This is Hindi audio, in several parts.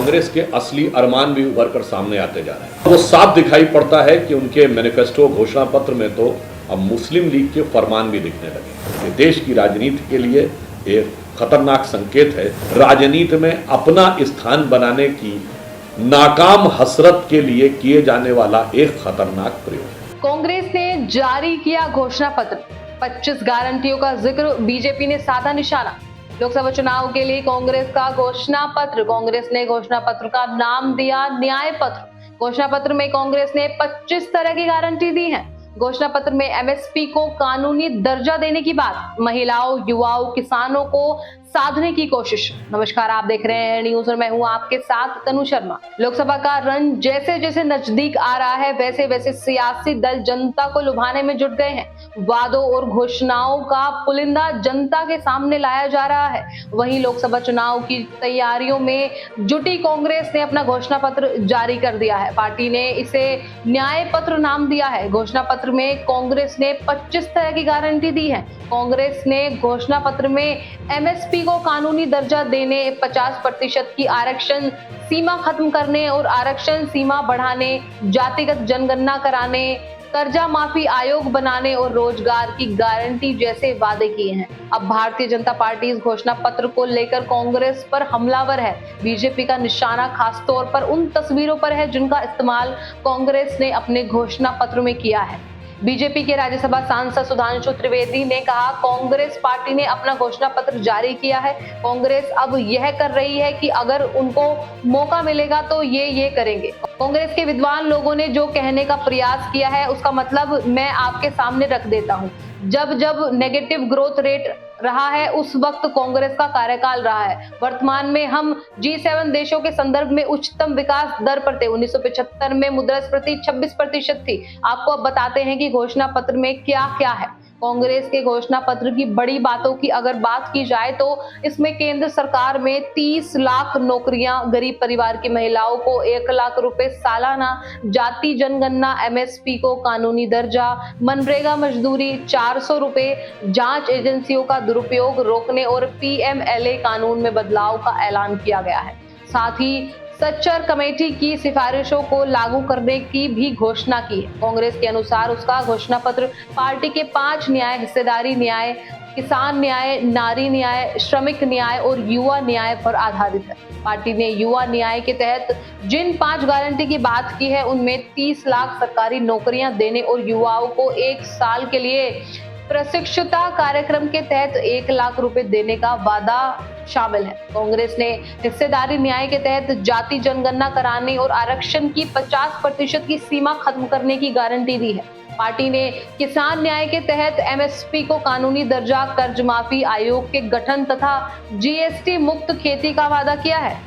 कांग्रेस के असली अरमान भी उभर कर सामने आते जा रहे हैं। वो साफ दिखाई पड़ता है कि उनके मैनिफेस्टो घोषणा पत्र में तो अब मुस्लिम लीग के फरमान भी दिखने लगे। ये देश की राजनीति के लिए एक खतरनाक संकेत है। राजनीति में अपना स्थान बनाने की नाकाम हसरत के लिए किए जाने वाला एक खतरनाक प्रयोग। कांग्रेस ने जारी किया घोषणा पत्र, 25 गारंटियों का जिक्र, बीजेपी ने साधा निशाना। लोकसभा चुनाव के लिए कांग्रेस का घोषणा पत्र। कांग्रेस ने घोषणा पत्र का नाम दिया न्याय पत्र। घोषणा पत्र में कांग्रेस ने 25 तरह की गारंटी दी है। घोषणा पत्र में एमएसपी को कानूनी दर्जा देने की बात, महिलाओं, युवाओं, किसानों को साधने की कोशिश। नमस्कार, आप देख रहे हैं न्यूज और मैं हूं आपके साथ तनु शर्मा। लोकसभा का रन जैसे जैसे नजदीक आ रहा है वैसे वैसे सियासी दल जनता को लुभाने में जुट गए हैं। वादों और घोषणाओं का पुलिंदा जनता के सामने लाया जा रहा है। वहीं लोकसभा चुनाव की तैयारियों में जुटी कांग्रेस ने अपना घोषणा पत्र जारी कर दिया है। पार्टी ने इसे न्याय पत्र नाम दिया है। घोषणा पत्र में कांग्रेस ने 25 तरह की गारंटी दी है। कांग्रेस ने घोषणा पत्र में एमएसपी को कानूनी दर्जा देने, 50% की आरक्षण सीमा खत्म करने और आरक्षण सीमा बढ़ाने, जातिगत जनगणना कराने, कर्जा माफी आयोग बनाने और रोजगार की गारंटी जैसे वादे किए हैं। अब भारतीय जनता पार्टी इस घोषणा पत्र को लेकर कांग्रेस पर हमलावर है। बीजेपी का निशाना खासतौर पर उन तस्वीरों पर है जिनका इस्तेमाल कांग्रेस ने अपने घोषणा पत्र में किया है। बीजेपी के राज्यसभा सांसद सुधांशु त्रिवेदी ने कहा, कांग्रेस पार्टी ने अपना घोषणा पत्र जारी किया है। कांग्रेस अब यह कर रही है कि अगर उनको मौका मिलेगा तो ये करेंगे। कांग्रेस के विद्वान लोगों ने जो कहने का प्रयास किया है उसका मतलब मैं आपके सामने रख देता हूं। जब नेगेटिव ग्रोथ रेट रहा है उस वक्त कांग्रेस का कार्यकाल रहा है। वर्तमान में हम G7 देशों के संदर्भ में उच्चतम विकास दर पर थे। 1975 में मुद्रास्फीति 26% थी। आपको अब बताते हैं कि घोषणा पत्र में क्या क्या है। कांग्रेस के घोषणा पत्र की बड़ी बातों की अगर बात की जाए तो इसमें केंद्र सरकार में 30 लाख नौकरियां, गरीब परिवार की महिलाओं को 1 लाख रुपए सालाना, जाति जनगणना, एमएसपी को कानूनी दर्जा, मनरेगा मजदूरी 400 रुपए, जांच एजेंसियों का दुरुपयोग रोकने और पीएमएलए कानून में बदलाव का ऐलान किया गया है। साथ ही सच्चर कमेटी की सिफारिशों को लागू करने की भी घोषणा की है। कांग्रेस के अनुसार उसका घोषणा पत्र पार्टी के 5 न्याय, हिस्सेदारी न्याय, किसान न्याय, नारी न्याय, श्रमिक न्याय और युवा न्याय पर आधारित है। पार्टी ने युवा न्याय के तहत जिन 5 गारंटी की बात की है उनमें 30 लाख सरकारी नौकरियां देने और युवाओं को 1 साल के लिए प्रशिक्षुता कार्यक्रम के तहत 1 लाख रुपए देने का वादा शामिल है। कांग्रेस ने हिस्सेदारी न्याय के तहत जाति जनगणना कराने और आरक्षण की 50% की सीमा खत्म करने की गारंटी दी है। पार्टी ने किसान न्याय के तहत एमएसपी को कानूनी दर्जा, कर्ज माफी आयोग के गठन तथा जीएसटी मुक्त खेती का वादा किया है।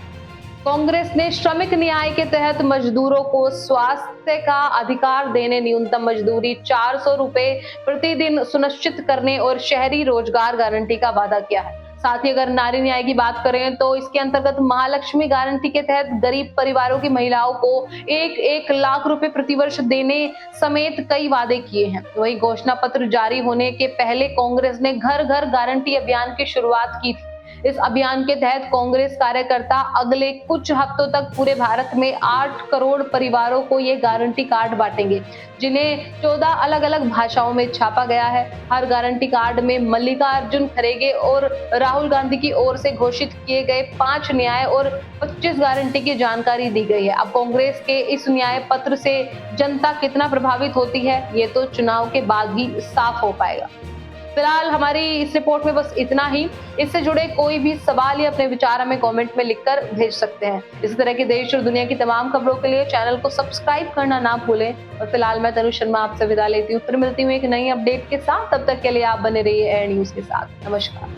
कांग्रेस ने श्रमिक न्याय के तहत मजदूरों को स्वास्थ्य का अधिकार देने, न्यूनतम मजदूरी 400 रुपए प्रतिदिन सुनिश्चित करने और शहरी रोजगार गारंटी का वादा किया है। साथ ही अगर नारी न्याय की बात करें तो इसके अंतर्गत महालक्ष्मी गारंटी के तहत गरीब परिवारों की महिलाओं को 1 लाख रुपए प्रतिवर्ष देने समेत कई वादे किए हैं। वही घोषणा पत्र जारी होने के पहले कांग्रेस ने घर घर गारंटी अभियान की शुरुआत की थी। इस अभियान के तहत कांग्रेस कार्यकर्ता अगले कुछ हफ्तों तक पूरे भारत में 8 करोड़ परिवारों को ये गारंटी कार्ड बांटेंगे, जिन्हें 14 अलग अलग भाषाओं में छापा गया है। हर गारंटी कार्ड में मल्लिकार्जुन खड़गे और राहुल गांधी की ओर से घोषित किए गए 5 न्याय और 25 गारंटी की जानकारी दी गई है। अब कांग्रेस के इस न्याय पत्र से जनता कितना प्रभावित होती है ये तो चुनाव के बाद ही साफ हो पाएगा। फिलहाल हमारी इस रिपोर्ट में बस इतना ही। इससे जुड़े कोई भी सवाल या अपने विचार हमें कमेंट में लिखकर भेज सकते हैं। इस तरह के देश और दुनिया की तमाम खबरों के लिए चैनल को सब्सक्राइब करना ना भूलें। और फिलहाल मैं तनु शर्मा आपसे विदा लेती हूँ। फिर मिलती हूँ एक नई अपडेट के साथ। तब तक के लिए आप बने रहिए एयर न्यूज के साथ। नमस्कार।